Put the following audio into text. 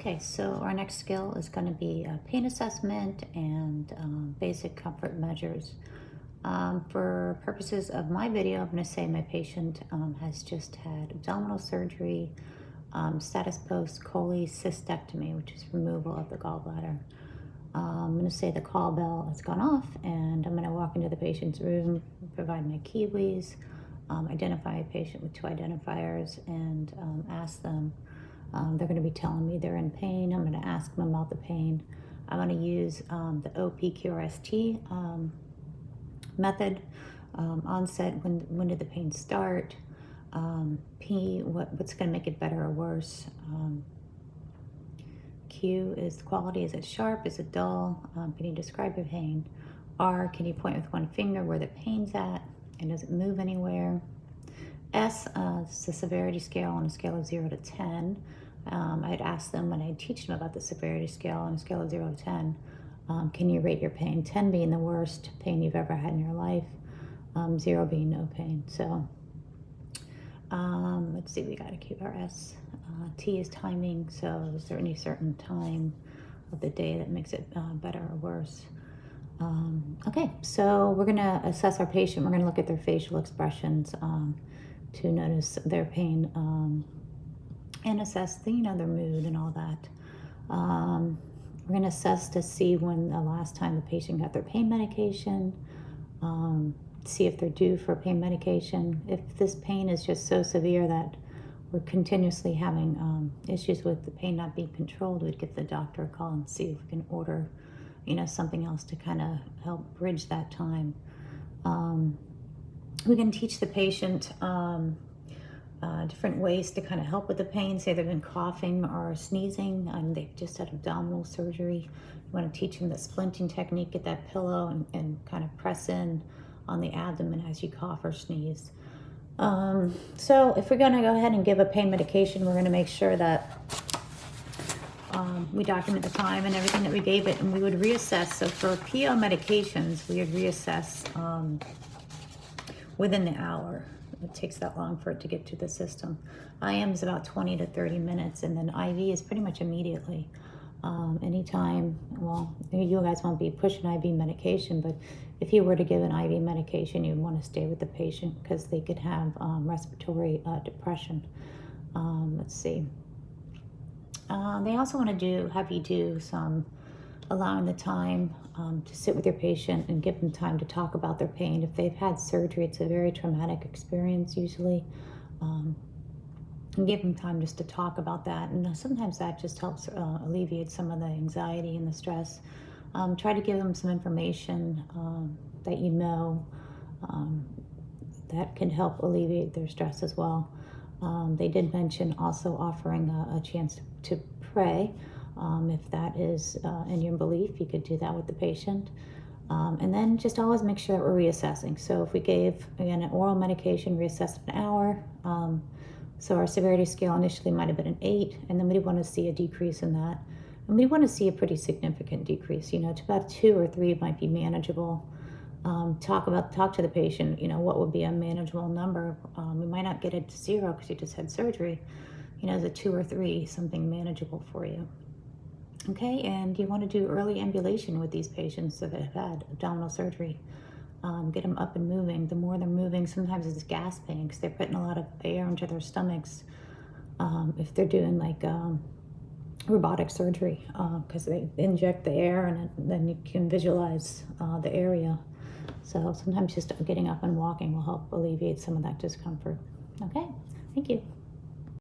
Okay, so our next skill is going to be pain assessment and basic comfort measures. For purposes of my video, I'm going to say my patient has just had abdominal surgery, status post cholecystectomy, which is removal of the gallbladder. I'm going to say the call bell has gone off, and I'm going to walk into the patient's room, provide my kiwis, identify a patient with 2 identifiers, and ask them. They're going to be telling me they're in pain. I'm going to ask them about the pain. I'm going to use the OPQRST method. Onset, when did the pain start? P, what's going to make it better or worse? Q is the quality. Is it sharp? Is it dull? Can you describe your pain? R, can you point with one finger where the pain's at? And does it move anywhere? S, is the severity scale on a scale of 0 to 10. I'd ask them when I teach them about the severity scale on a scale of 0 to 10, can you rate your pain? 10 being the worst pain you've ever had in your life, 0 being no pain. So let's see, we got a QRS. T is timing, so is there any certain time of the day that makes it better or worse? Okay, so we're going to assess our patient. We're going to look at their facial expressions to notice their pain and assess their mood and all that. We're going to assess to see when the last time the patient got their pain medication, see if they're due for pain medication. If this pain is just so severe that we're continuously having issues with the pain not being controlled, we'd give the doctor a call and see if we can order something else to kind of help bridge that time. We can teach the patient different ways to kind of help with the pain. Say they've been coughing or sneezing and they've just had abdominal surgery. You want to teach them the splinting technique, get that pillow and kind of press in on the abdomen as you cough or sneeze. So if we're going to go ahead and give a pain medication, we're going to make sure that we document the time and everything that we gave it, and we would reassess. So for PO medications, we would reassess within the hour. It takes that long for it to get to the system. IM is about 20 to 30 minutes, and then IV is pretty much immediately. Anytime, well, you guys won't be pushing IV medication, but if you were to give an IV medication, you'd want to stay with the patient because they could have respiratory depression. Let's see. They also want to have you do some allowing the time to sit with your patient and give them time to talk about their pain. If they've had surgery, it's a very traumatic experience usually. And give them time just to talk about that. And sometimes that just helps alleviate some of the anxiety and the stress. Try to give them some information that that can help alleviate their stress as well. They did mention also offering a chance to pray. If that is in your belief, you could do that with the patient. And then just always make sure that we're reassessing. So if we gave, again, an oral medication, reassess an hour. So our severity scale initially might have been an 8, and then we want to see a decrease in that. And we want to see a pretty significant decrease. To about 2 or 3 might be manageable. Talk to the patient, what would be a manageable number. We might not get it to 0 because you just had surgery. Is a 2 or 3 something manageable for you? Okay, and you want to do early ambulation with these patients that have had abdominal surgery. Get them up and moving. The more they're moving, sometimes it's gasping because they're putting a lot of air into their stomachs. If they're doing like robotic surgery, because they inject the air and then you can visualize the area. So sometimes just getting up and walking will help alleviate some of that discomfort. Okay, thank you.